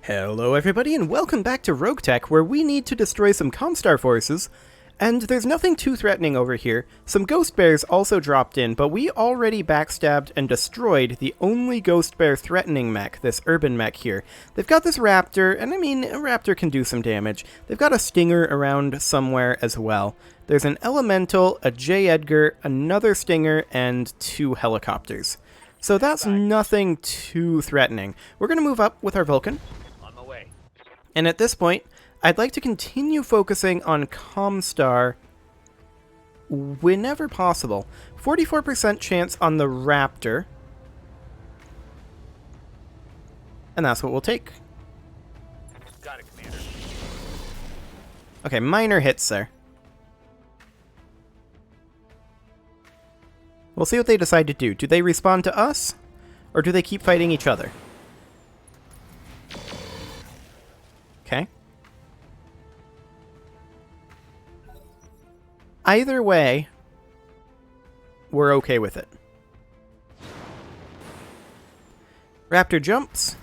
Hello everybody and welcome back to RogueTech, where we need to destroy some Comstar forces, and there's nothing too threatening over here. Some Ghost Bears also dropped in, but we already backstabbed and destroyed the only Ghost Bear threatening mech, this urban mech here. They've got this Raptor, and I mean, a Raptor can do some damage. They've got a Stinger around somewhere as well. There's an Elemental, a J. Edgar, another Stinger, and 2 helicopters. So that's nothing too threatening. We're going to move up with our Vulcan. And at this point, I'd like to continue focusing on Comstar whenever possible. 44% chance on the Raptor. And that's what we'll take. Got it, Commander. Okay, minor hits there. We'll see what they decide to do. Do they respond to us? Or do they keep fighting each other? Okay. Either way, we're okay with it. Raptor jumps.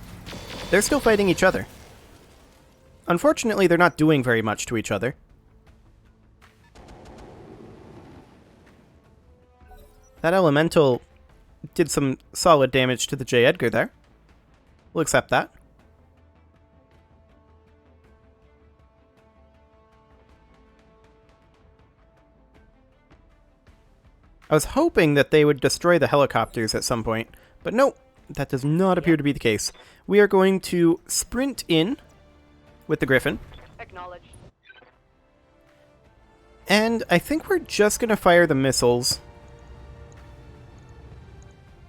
They're still fighting each other. Unfortunately, they're not doing very much to each other. That Elemental did some solid damage to the J. Edgar there. We'll accept that. I was hoping that they would destroy the helicopters at some point, but no, that does not appear to be the case. We are going to sprint in with the Griffin. Acknowledged. And I think we're just going to fire the missiles.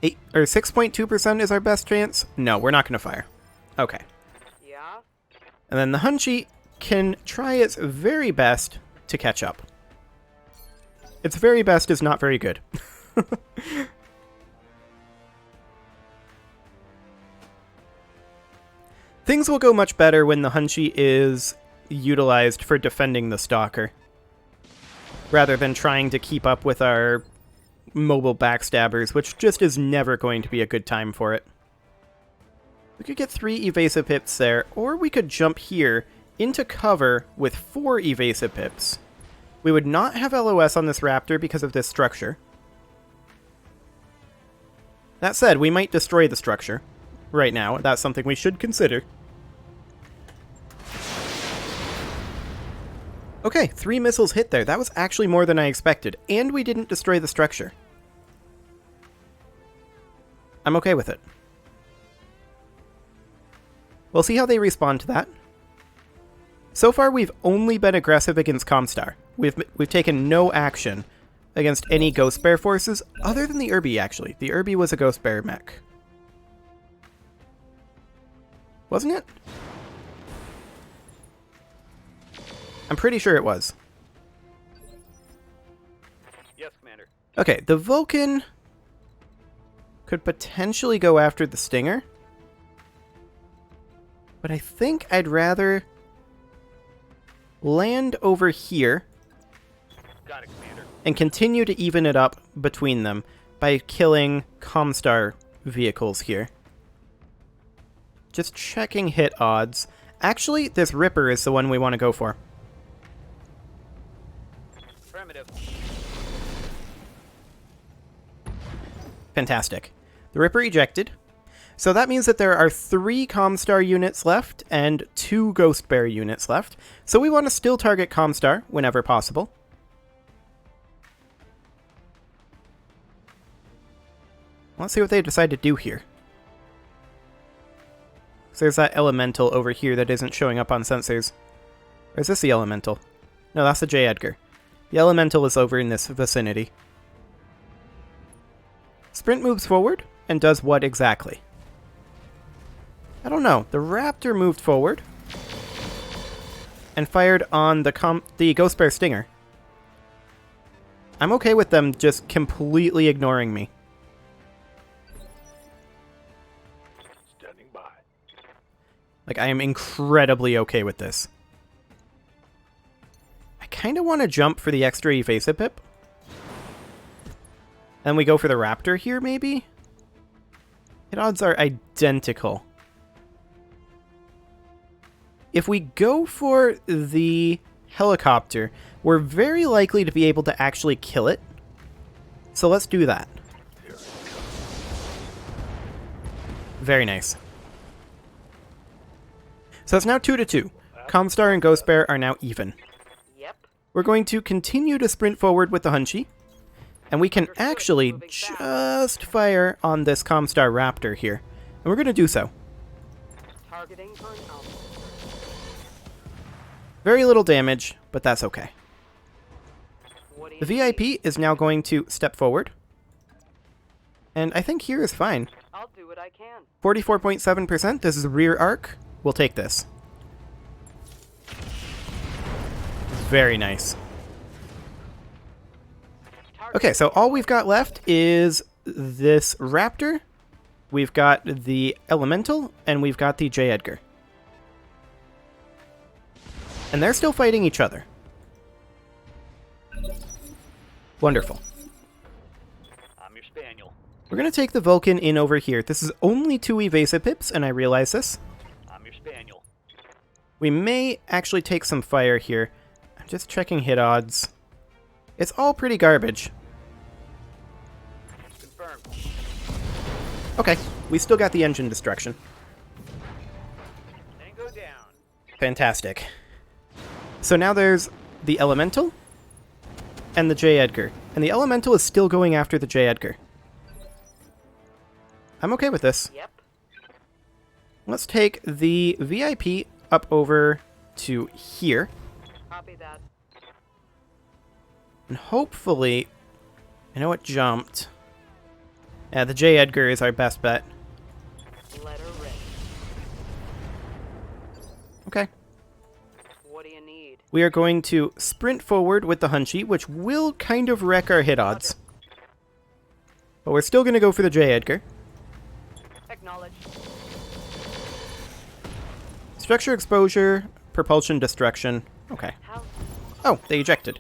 6.2% is our best chance? No, we're not going to fire. Okay. Yeah? And then the Hunchy can try its very best to catch up. Its very best is not very good. Things will go much better when the Hunchy is utilized for defending the Stalker, rather than trying to keep up with our mobile backstabbers, which just is never going to be a good time for it. We could get 3 evasive pips there, or we could jump here into cover with 4 evasive pips. We would not have LOS on this Raptor because of this structure. That said, we might destroy the structure right now. That's something we should consider. Okay, 3 missiles hit there. That was actually more than I expected, and we didn't destroy the structure. I'm okay with it. We'll see how they respond to that. So far, we've only been aggressive against Comstar. We've taken no action against any Ghost Bear forces, other than the Irby, actually. The Irby was a Ghost Bear mech. Wasn't it? I'm pretty sure it was. Yes, Commander. Okay, the Vulcan could potentially go after the Stinger. But I think I'd rather land over here Got it, Commander. and continue to even it up between them by killing Comstar vehicles here. Just checking hit odds. Actually, this Ripper is the one we want to go for. Affirmative. Fantastic. The Ripper ejected. So that means that there are 3 Comstar units left and 2 Ghost Bear units left. So we want to still target Comstar whenever possible. Let's see what they decide to do here. So there's that Elemental over here that isn't showing up on sensors. Or is this the Elemental? No, that's the J. Edgar. The Elemental is over in this vicinity. Sprint moves forward and does what exactly? I don't know. The Raptor moved forward and fired on the Ghost Bear Stinger. I'm okay with them just completely ignoring me. Standing by. Like, I am incredibly okay with this. I kind of want to jump for the extra evasive pip. And we go for the Raptor here, maybe? Hit odds are identical. if we go for the helicopter, we're very likely to be able to actually kill it. So let's do that. Very nice. So it's now 2-2. Comstar and Ghost Bear are now even. Yep. We're going to continue to sprint forward with the Hunchy. And we can actually just fire on this Comstar Raptor here. And we're going to do so. Targeting for an alpha. Very little damage, but that's okay. What do you The VIP is now going to step forward. And I think here is fine. I'll do what I can. 44.7%. This is rear arc. We'll take this. Very nice. Okay, so all we've got left is this Raptor. We've got the Elemental, and we've got the J. Edgar. And they're still fighting each other. Wonderful. I'm your spaniel. We're going to take the Vulcan in over here. This is only 2 evasive pips, and I realize this. I'm your spaniel. We may actually take some fire here. I'm just checking hit odds. It's all pretty garbage. Confirmed. Okay, we still got the engine destruction. Tango down. Fantastic. So now there's the Elemental and the J. Edgar. And the Elemental is still going after the J. Edgar. I'm okay with this. Yep. Let's take the VIP up over to here. Copy that. And hopefully... I know it jumped. Yeah, the J. Edgar is our best bet. Letter ready. Okay. What do you need? We are going to sprint forward with the Hunchy, which will kind of wreck our hit odds. But we're still going to go for the J. Edgar. Acknowledge. Structure exposure, propulsion destruction. Okay. How? Oh, they ejected.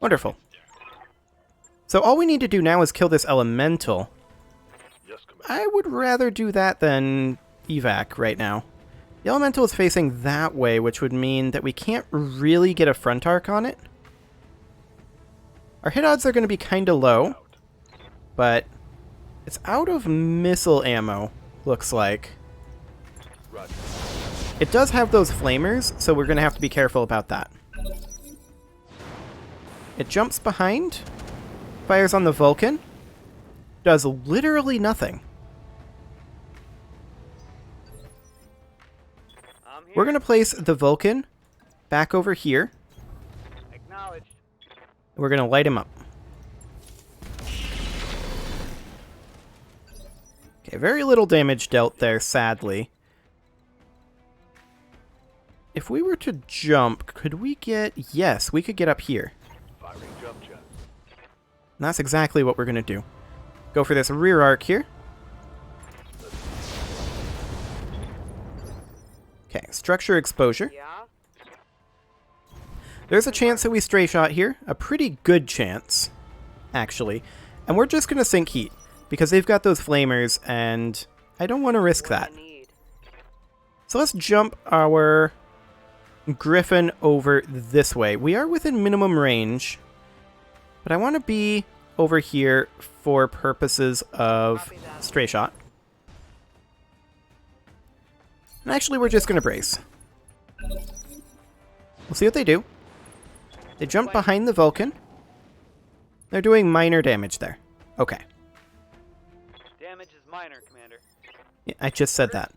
Wonderful. So all we need to do now is kill this Elemental. Yes, Commander. I would rather do that than evac right now. The Elemental is facing that way, which would mean that we can't really get a front arc on it. Our hit odds are going to be kind of low, but it's out of missile ammo, looks like. Roger. It does have those flamers, so we're going to have to be careful about that. It jumps behind, fires on the Vulcan, does literally nothing. I'm here. We're going to place the Vulcan back over here. Acknowledged. We're going to light him up. Okay, very little damage dealt there, sadly. If we were to jump, could we get... Yes, we could get up here. Firing jump jet. And that's exactly what we're going to do. Go for this rear arc here. Okay, structure exposure. Yeah. There's a chance that we stray shot here. A pretty good chance, actually. And we're just going to sink heat, because they've got those flamers, and I don't want to risk that. What do you need? So let's jump our Griffin over this way. We are within minimum range, but I want to be over here for purposes of stray shot. And actually, we're just going to brace. We'll see what they do. They jump behind the Vulcan. They're doing minor damage there. Okay. Damage is minor, Commander. Yeah, I just said that.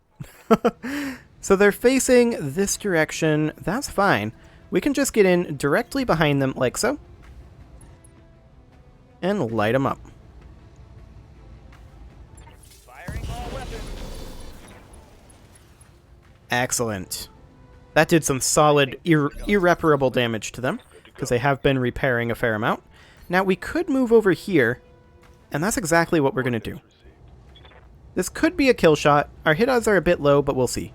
So they're facing this direction. That's fine. We can just get in directly behind them like so. And light them up. Firing all weapons. Excellent. That did some solid, irreparable damage to them, because they have been repairing a fair amount. Now, we could move over here, and that's exactly what we're going to do. This could be a kill shot. Our hit odds are a bit low, but we'll see.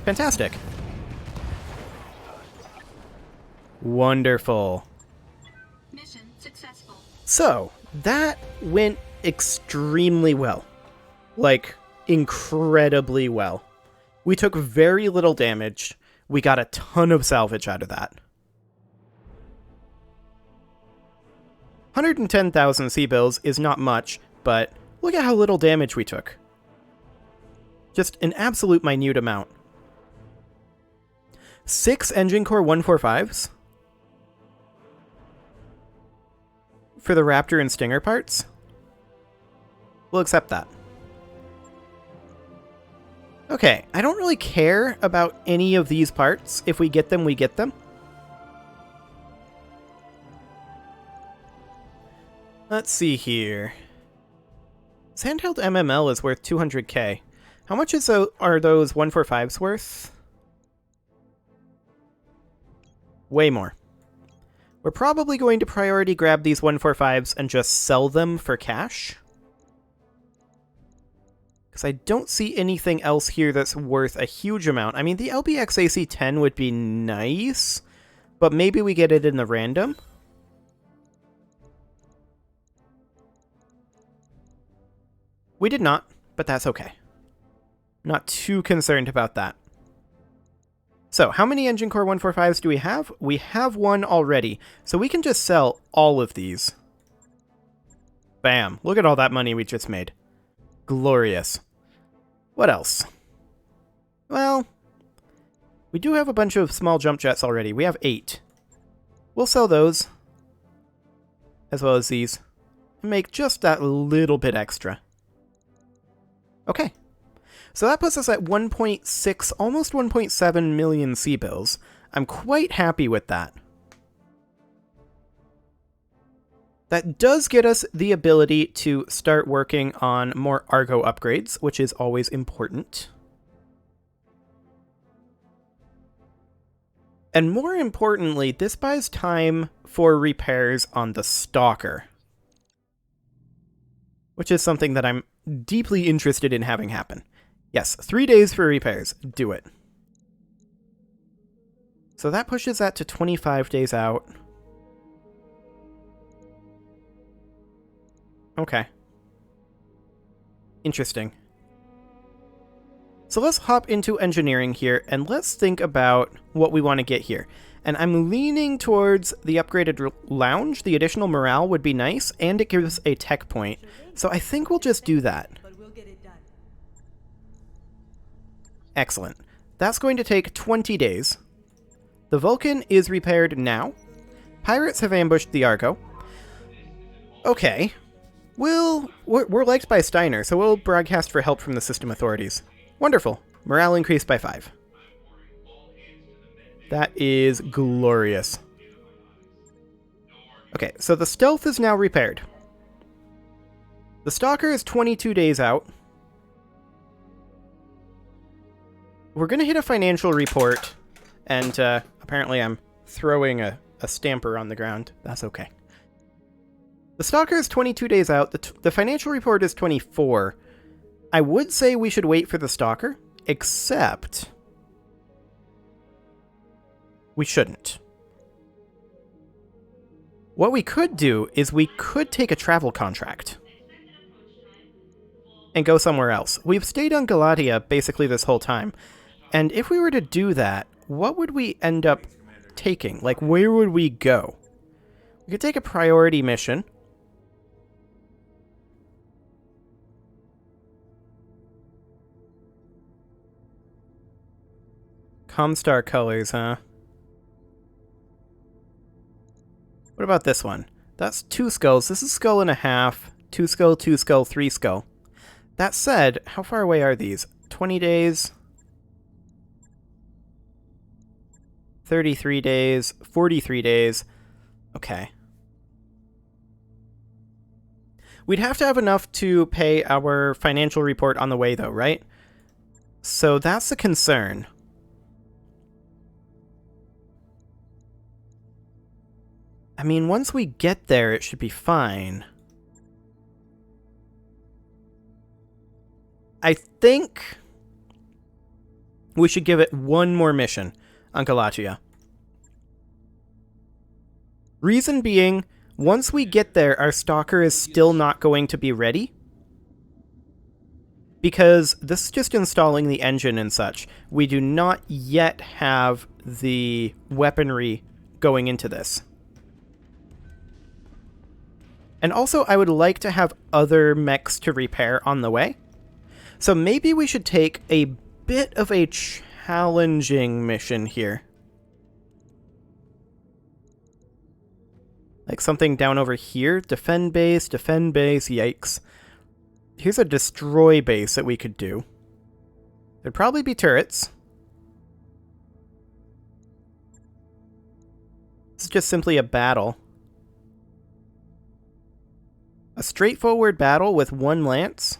Fantastic. Wonderful. Mission successful. So, that went extremely well. Like, incredibly well. We took very little damage. We got a ton of salvage out of that. 110,000 sea bills is not much, but look at how little damage we took. Just an absolute minute amount. 6 Engine Core 145s for the Raptor and Stinger parts. We'll accept that. Okay, I don't really care about any of these parts. If we get them, we get them. Let's see here. This handheld MML is worth 200k. How much are those 145s worth? Way more. We're probably going to priority grab these 145s and just sell them for cash. Because I don't see anything else here that's worth a huge amount. I mean, the LBX AC-10 would be nice, but maybe we get it in the random. We did not, but that's okay. Not too concerned about that. So, how many Engine Core 145s do we have? We have one already, so we can just sell all of these. Bam. Look at all that money we just made. Glorious. What else? Well, we do have a bunch of small jump jets already. We have 8. We'll sell those, as well as these, and make just that little bit extra. Okay. So that puts us at 1.6, almost 1.7 million sea bills. I'm quite happy with that. That does get us the ability to start working on more Argo upgrades, which is always important. And more importantly, this buys time for repairs on the Stalker, which is something that I'm deeply interested in having happen. Yes, 3 days for repairs. Do it. So that pushes that to 25 days out. Okay. Interesting. So let's hop into engineering here, and let's think about what we want to get here. And I'm leaning towards the upgraded lounge. The additional morale would be nice, and it gives a tech point. So I think we'll just do that. Excellent. That's going to take 20 days. The Vulcan is repaired now. Pirates have ambushed the Argo. Okay. We're liked by Steiner, so we'll broadcast for help from the system authorities. Wonderful. Morale increased by 5. That is glorious. Okay, so the stealth is now repaired. The Stalker is 22 days out. We're going to hit a financial report, and apparently I'm throwing a stamper on the ground. That's okay. The Stalker is 22 days out. The financial report is 24. I would say we should wait for the Stalker, except we shouldn't. What we could do is we could take a travel contract and go somewhere else. We've stayed on Galatia basically this whole time, and if we were to do that, what would we end up taking? Like, where would we go? We could take a priority mission. Comstar colors, huh? What about this one? That's 2 skulls. This is skull and a half. 2 skull, 2 skull, 3 skull. That said, how far away are these? 20 days? 33 days? 43 days? Okay. We'd have to have enough to pay our financial report on the way, though, right? So that's a concern. I mean, once we get there, it should be fine. I think we should give it one more mission on Galatia. Reason being, once we get there, our Stalker is still not going to be ready. because this is just installing the engine and such. We do not yet have the weaponry going into this. And also, I would like to have other mechs to repair on the way. So maybe we should take a bit of a challenging mission here. Like something down over here. Defend base, yikes. Here's a destroy base that we could do. There'd probably be turrets. This is just simply a battle. A straightforward battle with 1 lance.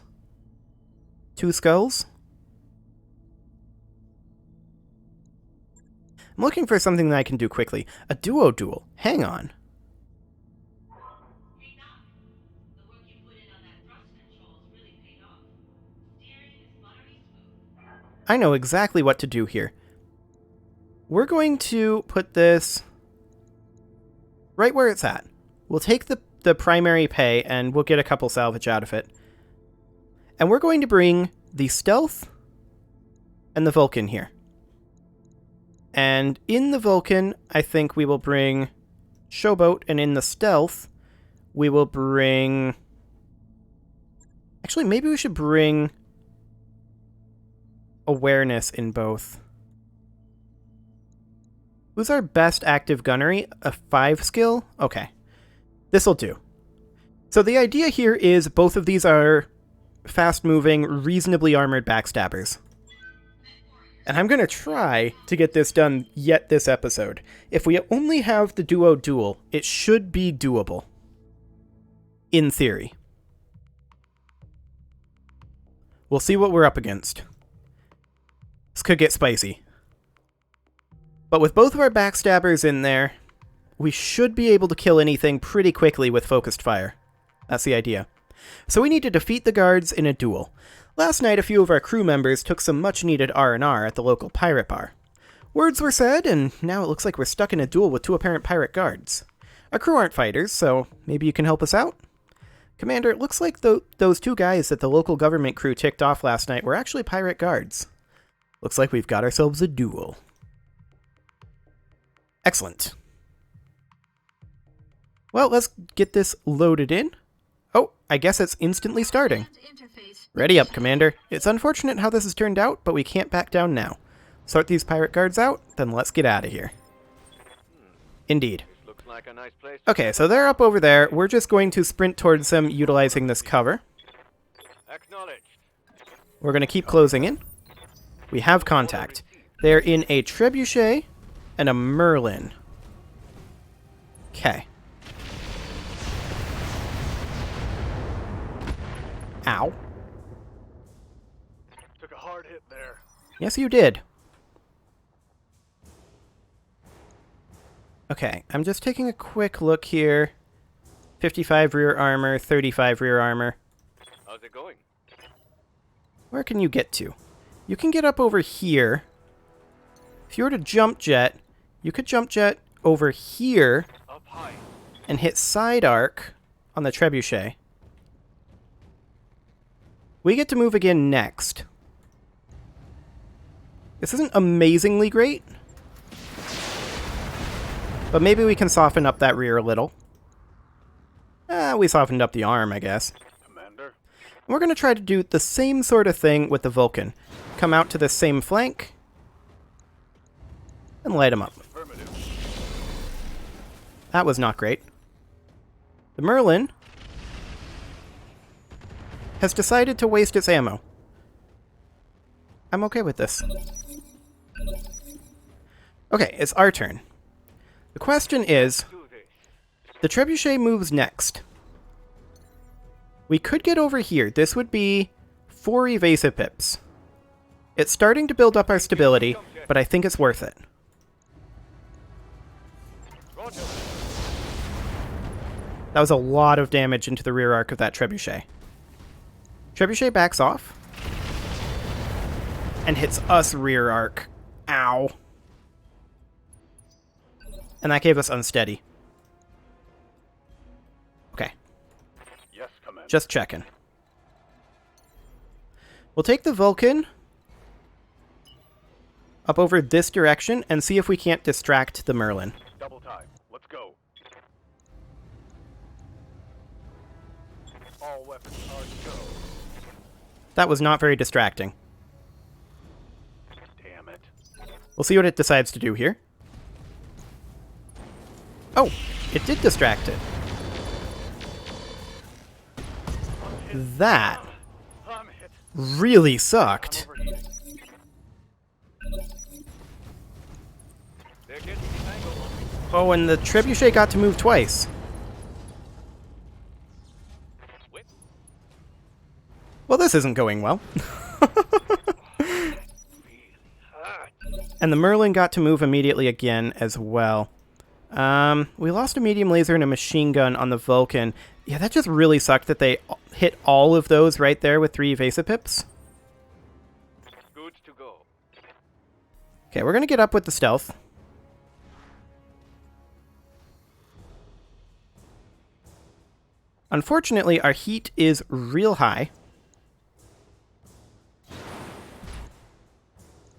2 skulls. I'm looking for something that I can do quickly. A duo duel. Hang on. I know exactly what to do here. We're going to put this right where it's at. We'll take the primary pay and we'll get a couple salvage out of it. And we're going to bring the stealth and the Vulcan here. And in the Vulcan, I think we will bring Showboat, and in the stealth, we will bring... Actually, maybe we should bring awareness in both. Who's our best active gunnery? A 5 skill? Okay. This'll do. So the idea here is both of these are fast-moving, reasonably armored backstabbers. And I'm going to try to get this done yet this episode. If we only have the duo duel, it should be doable. In theory. We'll see what we're up against. This could get spicy. But with both of our backstabbers in there, we should be able to kill anything pretty quickly with focused fire. That's the idea. So we need to defeat the guards in a duel. Last night, a few of our crew members took some much-needed R&R at the local pirate bar. Words were said, and now it looks like we're stuck in a duel with 2 apparent pirate guards. Our crew aren't fighters, so maybe you can help us out? Commander, it looks like those 2 guys that the local government crew ticked off last night were actually pirate guards. Looks like we've got ourselves a duel. Excellent. Well, let's get this loaded in. Oh, I guess it's instantly starting. Ready up, Commander. It's unfortunate how this has turned out, but we can't back down now. Sort these pirate guards out, then let's get out of here. Indeed. Looks like a nice place. Okay, so they're up over there. We're just going to sprint towards them utilizing this cover. Acknowledged. We're going to keep closing in. We have contact. They're in a Trebuchet and a Merlin. Okay. Ow. Took a hard hit there. Yes, you did. Okay, I'm just taking a quick look here. 55 rear armor, 35 rear armor. How's it going? Where can you get to? You can get up over here. If you were to jump jet, you could jump jet over here Up high. and hit side arc on the Trebuchet. We get to move again next. This isn't amazingly great, but maybe we can soften up that rear a little. We softened up the arm, I guess. Commander. We're going to try to do the same sort of thing with the Vulcan. Come out to the same flank and light him up. Affirmative. That was not great. The Merlin has decided to waste its ammo. I'm okay with this. Okay, it's our turn. The question is, Do this. the Trebuchet moves next. We could get over here. This would be 4 evasive pips. It's starting to build up our stability, but I think it's worth it. Roger. That was a lot of damage into the rear arc of that Trebuchet. Trebuchet backs off and hits us rear arc. Ow. And that gave us unsteady. Okay, Yes, Commander. just checking. We'll take the Vulcan up over this direction and see if we can't distract the Merlin. Double time. Let's go. All weapons are go. That was not very distracting. Damn it. We'll see what it decides to do here. Oh, it did distract it. That I'm hit. really sucked. Overheating. They're getting the angle on me. Oh, and the Trebuchet got to move twice. Whip. Well, this isn't going well. Really hot. And the Merlin got to move immediately again as well. We lost a medium laser and a machine gun on the Vulcan. Yeah, that just really sucked that they hit all of those right there with 3 evasive pips. Good to go. Okay, we're going to get up with the stealth. Unfortunately, our heat is real high.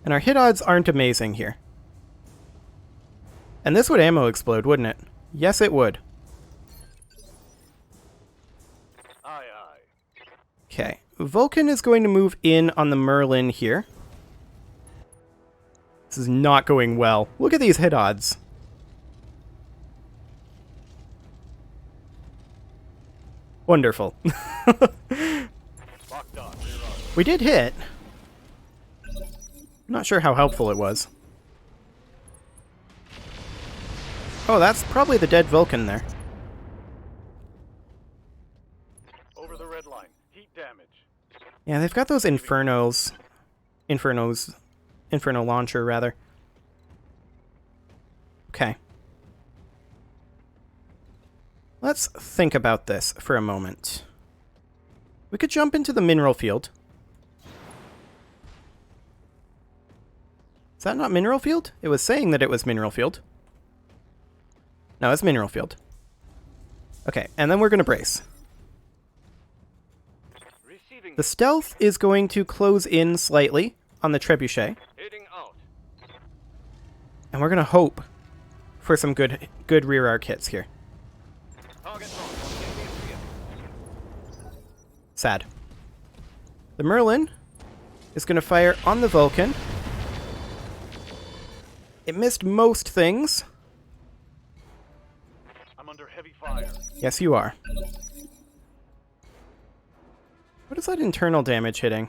And our hit odds aren't amazing here. And this would ammo explode, wouldn't it? Yes, it would. Aye, aye. Okay, Vulcan is going to move in on the Merlin here. This is not going well. Look at these hit odds. Wonderful. Locked on. Reroute. We did hit. Not sure how helpful it was. Oh, that's probably the dead Vulcan there. Over the red line. Heat damage. Yeah, they've got those Inferno launcher, rather. Okay. Let's think about this for a moment. We could jump into the mineral field. Is that not mineral field? It was saying that it was mineral field. No, it's mineral field. Okay, and then we're going to brace. Receiving. The stealth is going to close in slightly on the Trebuchet, Heading out. and we're going to hope for some good rear arc hits here. Target locked. Sad. The Merlin is going to fire on the Vulcan. It missed most things. I'm under heavy fire. Yes, you are. What is that internal damage hitting?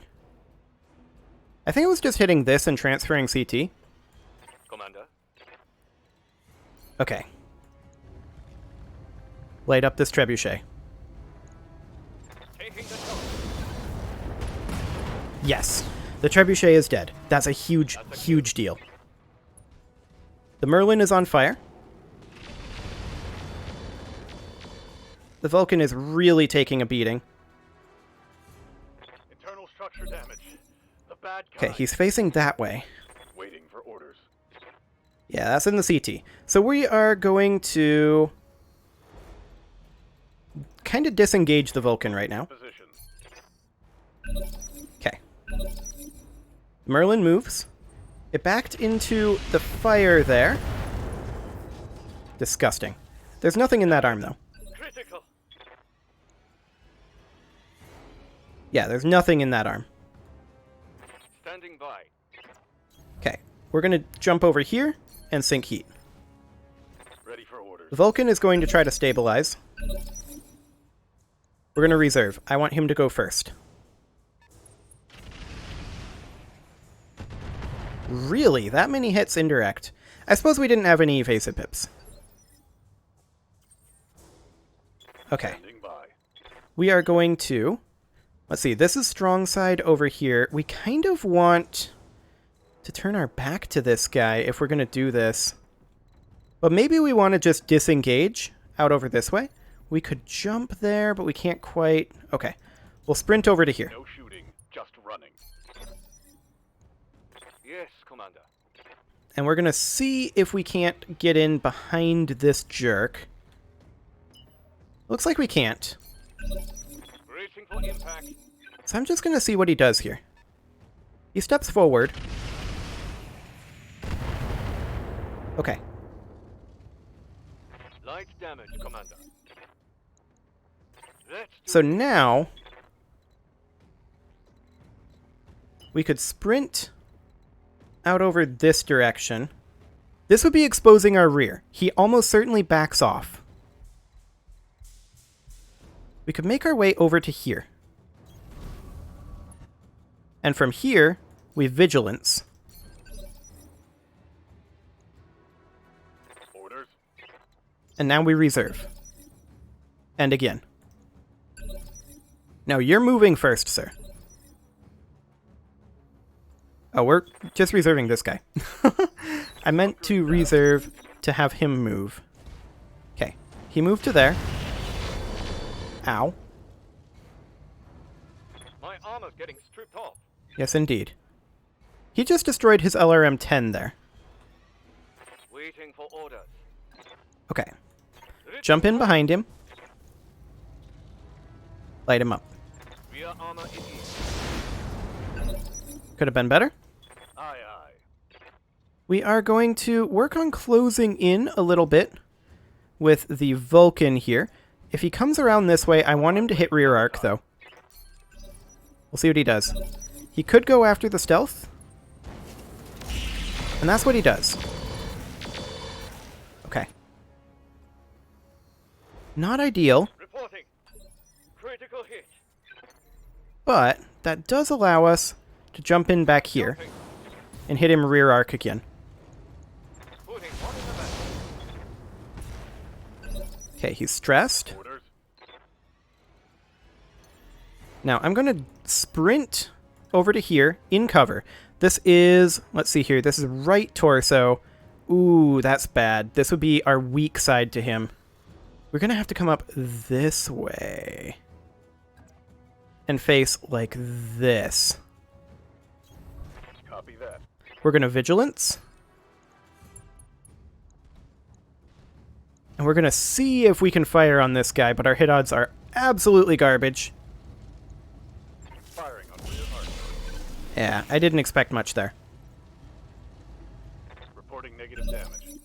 I think it was just hitting this and transferring CT. Commander. Okay. Light up this Trebuchet. Taking the top. Yes. The Trebuchet is dead. That's a huge, huge deal. The Merlin is on fire. The Vulcan is really taking a beating. Internal structure damage. The bad guy. Okay, he's facing that way. Waiting for orders. Yeah, that's in the CT. So we are going to kind of disengage the Vulcan right now. Position. Okay. Merlin moves. It backed into the fire there. Disgusting. There's nothing in that arm, though. Critical. Yeah, there's nothing in that arm. Standing by. Okay, we're going to jump over here and sink heat. Ready for orders. The Vulcan is going to try to stabilize. We're going to reserve. I want him to go first. Really? That many hits indirect? I suppose we didn't have any evasive pips. Okay. Standing by. We are going to... Let's see, this is strong side over here. We kind of want to turn our back to this guy if we're going to do this. But maybe we want to just disengage out over this way. We could jump there, but we can't quite... Okay, we'll sprint over to here. No shooting, just running. Yes, Commander. And we're going to see if we can't get in behind this jerk. Looks like we can't. Bracing for impact. So I'm just going to see what he does here. He steps forward. Okay. Light damage, Commander. So now we could sprint out over this direction. This would be exposing our rear. He almost certainly backs off. We could make our way over to here. And from here, we vigilance. Orders. And now we reserve. And again. Now you're moving first, sir. Oh, we're just reserving this guy. I meant to reserve to have him move. Okay. He moved to there. Ow. My armor's getting stripped off. Yes, indeed. He just destroyed his LRM-10 there. Waiting for orders. Okay. Jump in behind him. Light him up. Rear armor in east. Could have been better. Aye, aye. We are going to work on closing in a little bit with the Vulcan here. If he comes around this way, I want him to hit rear arc, though. We'll see what he does. He could go after the stealth. And that's what he does. Okay. Not ideal, Reporting. Critical hit. but that does allow us to jump in back here Jumping. and hit him rear arc again. Putting one in the back. Okay, he's stressed. Orders. Now, I'm going to sprint over to here in cover. This is, let's see here, this is right torso. Ooh, that's bad. This would be our weak side to him. We're going to have to come up this way. And face like this. Copy that. We're going to vigilance. And we're going to see if we can fire on this guy, but our hit odds are absolutely garbage. Firing on rear arc. Yeah, I didn't expect much there. Reporting negative damage.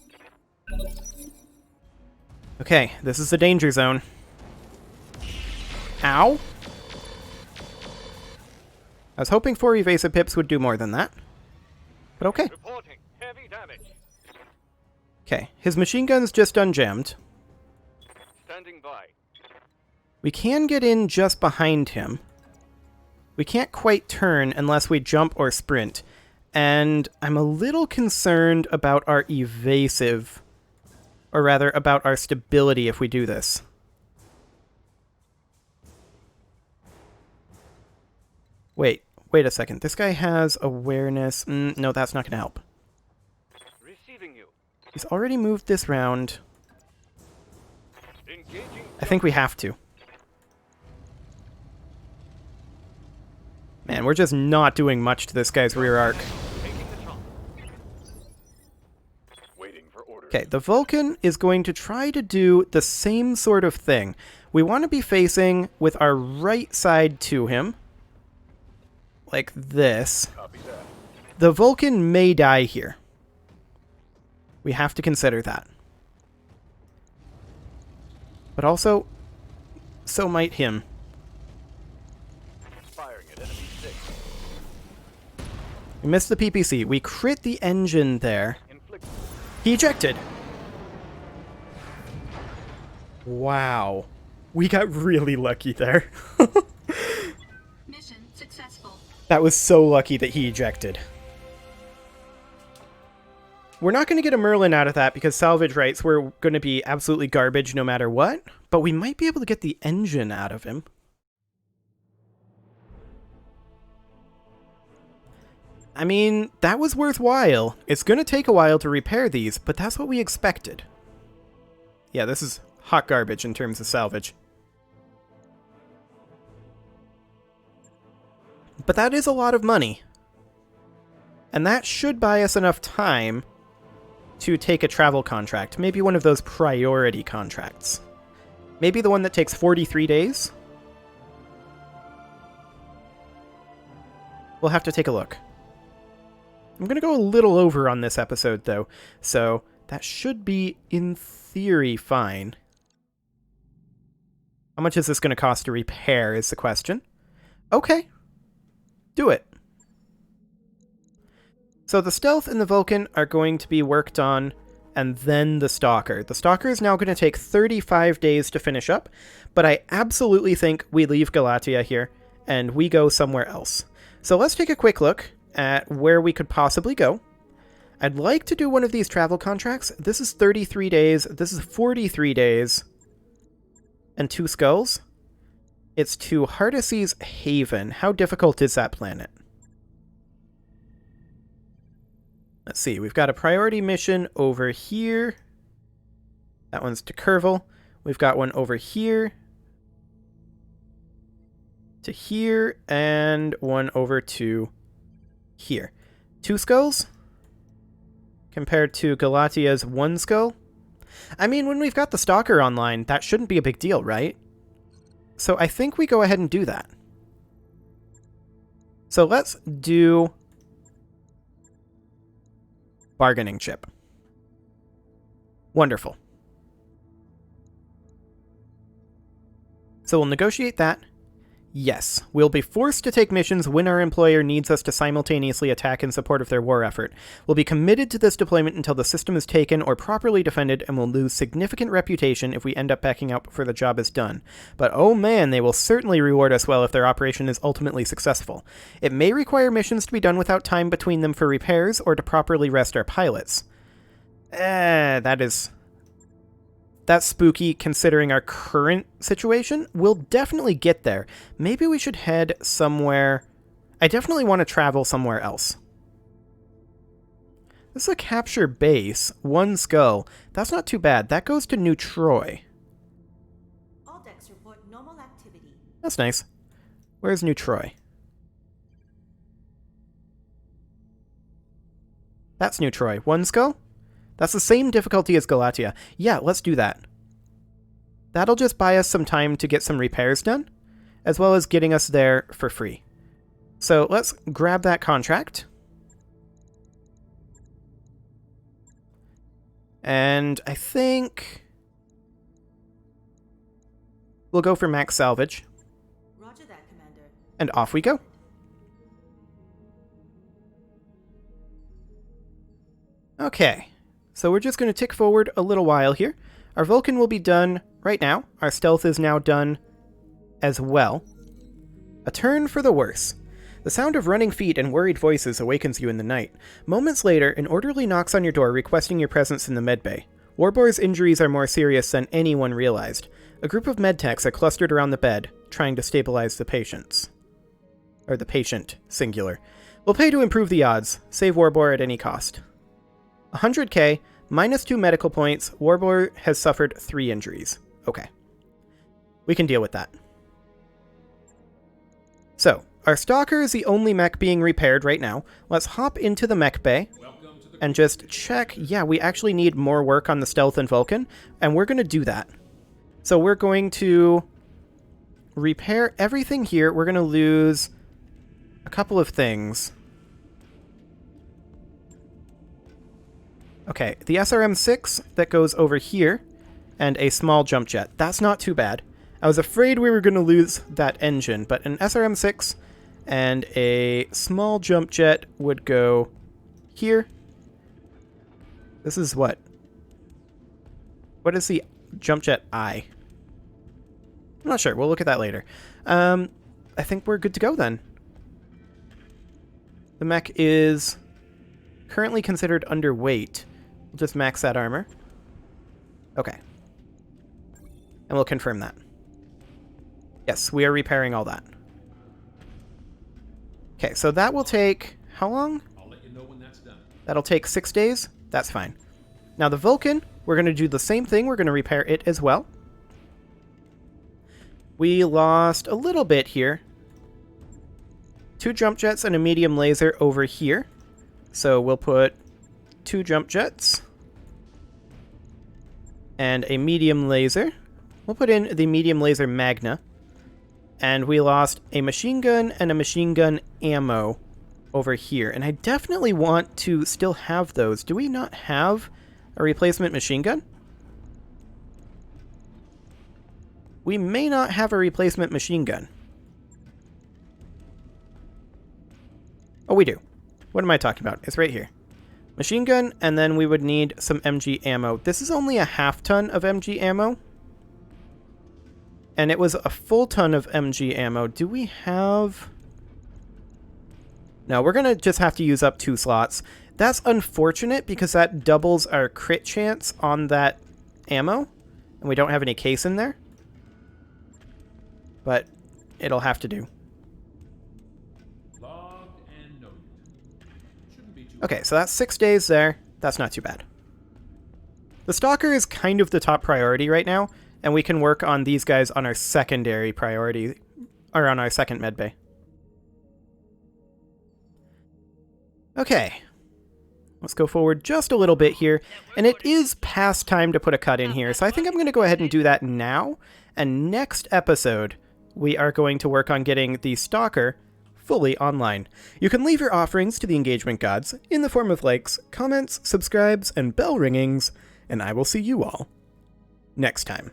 Okay, this is the danger zone. Ow. I was hoping 4 evasive pips would do more than that. But okay. Reporting heavy damage. Okay, his machine gun's just unjammed. Standing by. We can get in just behind him. We can't quite turn unless we jump or sprint. And I'm a little concerned about our evasive, or rather about our stability if we do this. Wait a second. This guy has awareness. No, that's not going to help. Receiving you. He's already moved this round. Engaging. I think we have to. Man, we're just not doing much to this guy's rear arc. Taking the shot. Waiting for orders. Okay, the Vulcan is going to try to do the same sort of thing. We want to be facing with our right side to him. Like this. Copy that. The Vulcan may die here. We have to consider that. But also, so might him. Firing at enemy 6. We missed the PPC. We crit the engine there. Inflict. He ejected. Wow. We got really lucky there. Mission successful. That was so lucky that he ejected. We're not going to get a Merlin out of that because salvage rights were going to be absolutely garbage no matter what, but we might be able to get the engine out of him. I mean, that was worthwhile. It's going to take a while to repair these, but that's what we expected. Yeah, this is hot garbage in terms of salvage. But that is a lot of money. And that should buy us enough time to take a travel contract. Maybe one of those priority contracts. Maybe the one that takes 43 days? We'll have to take a look. I'm going to go a little over on this episode, though, so that should be, in theory, fine. How much is this going to cost to repair is the question. Okay. Do it. So the Stealth and the Vulcan are going to be worked on, and then the Stalker. The Stalker is now going to take 35 days to finish up, but I absolutely think we leave Galatia here, and we go somewhere else. So let's take a quick look at where we could possibly go. I'd like to do one of these travel contracts. This is 33 days. This is 43 days. And 2 skulls. It's to Hardessy's Haven. How difficult is that planet? Let's see. We've got a priority mission over here. That one's to Curval. We've got one over here. To here. And one over to here. 2 skulls? Compared to Galatia's 1 skull? I mean, when we've got the Stalker online, that shouldn't be a big deal, right? So I think we go ahead and do that. So let's do bargaining chip. Wonderful. So we'll negotiate that. Yes, we'll be forced to take missions when our employer needs us to simultaneously attack in support of their war effort. We'll be committed to this deployment until the system is taken or properly defended, and will lose significant reputation if we end up backing out before the job is done. But oh man, they will certainly reward us well if their operation is ultimately successful. It may require missions to be done without time between them for repairs or to properly rest our pilots. That's spooky considering our current situation. We'll definitely get there. Maybe we should head somewhere. I definitely want to travel somewhere else. This is a capture base. 1 skull. That's not too bad. That goes to New Troy. All decks report normal activity. That's nice. Where's New Troy? That's New Troy. 1 skull? That's the same difficulty as Galatia. Yeah, let's do that. That'll just buy us some time to get some repairs done, as well as getting us there for free. So let's grab that contract. And I think we'll go for max salvage. Roger that, Commander. And off we go. Okay. So we're just going to tick forward a little while here. Our Vulcan will be done right now. Our Stealth is now done as well. A turn for the worse. The sound of running feet and worried voices awakens you in the night. Moments later, an orderly knocks on your door requesting your presence in the medbay. Warbor's injuries are more serious than anyone realized. A group of medtechs are clustered around the bed, trying to stabilize the patients. Or the patient, singular. We'll pay to improve the odds. Save Warbor at any cost. 100k, minus 2 medical points. Warbor has suffered 3 injuries. Okay. We can deal with that. So, our Stalker is the only mech being repaired right now. Let's hop into the mech bay and just check. Yeah, we actually need more work on the Stealth and Vulcan, and we're going to do that. So we're going to repair everything here. We're going to lose a couple of things. Okay, the SRM-6 that goes over here, and a small jump jet. That's not too bad. I was afraid we were going to lose that engine, but an SRM-6 and a small jump jet would go here. This is what? What is the jump jet I? I'm not sure. We'll look at that later. I think we're good to go then. The mech is currently considered underweight. We'll just max that armor. Okay. And we'll confirm that. Yes, we are repairing all that. Okay, so that will take... how long? I'll let you know when that's done. That'll take 6 days. That's fine. Now the Vulcan, we're going to do the same thing. We're going to repair it as well. We lost a little bit here. 2 jump jets and a medium laser over here. So we'll put 2 jump jets and a medium laser. We'll put in the medium laser Magna. And we lost a machine gun and a machine gun ammo over here. And I definitely want to still have those. Do we not have a replacement machine gun? We may not have a replacement machine gun. Oh, we do. What am I talking about? It's right here. Machine gun, and then we would need some MG ammo. This is only a half ton of MG ammo. And it was a full ton of MG ammo. Do we have... No, we're going to just have to use up 2 slots. That's unfortunate because that doubles our crit chance on that ammo. And we don't have any case in there. But it'll have to do. Okay, so that's 6 days there. That's not too bad. The Stalker is kind of the top priority right now, and we can work on these guys on our secondary priority, or on our second medbay. Okay. Let's go forward just a little bit here, and it is past time to put a cut in here, so I think I'm going to go ahead and do that now, and next episode, we are going to work on getting the Stalker fully online. You can leave your offerings to the engagement gods in the form of likes, comments, subscribes, and bell ringings, and I will see you all next time.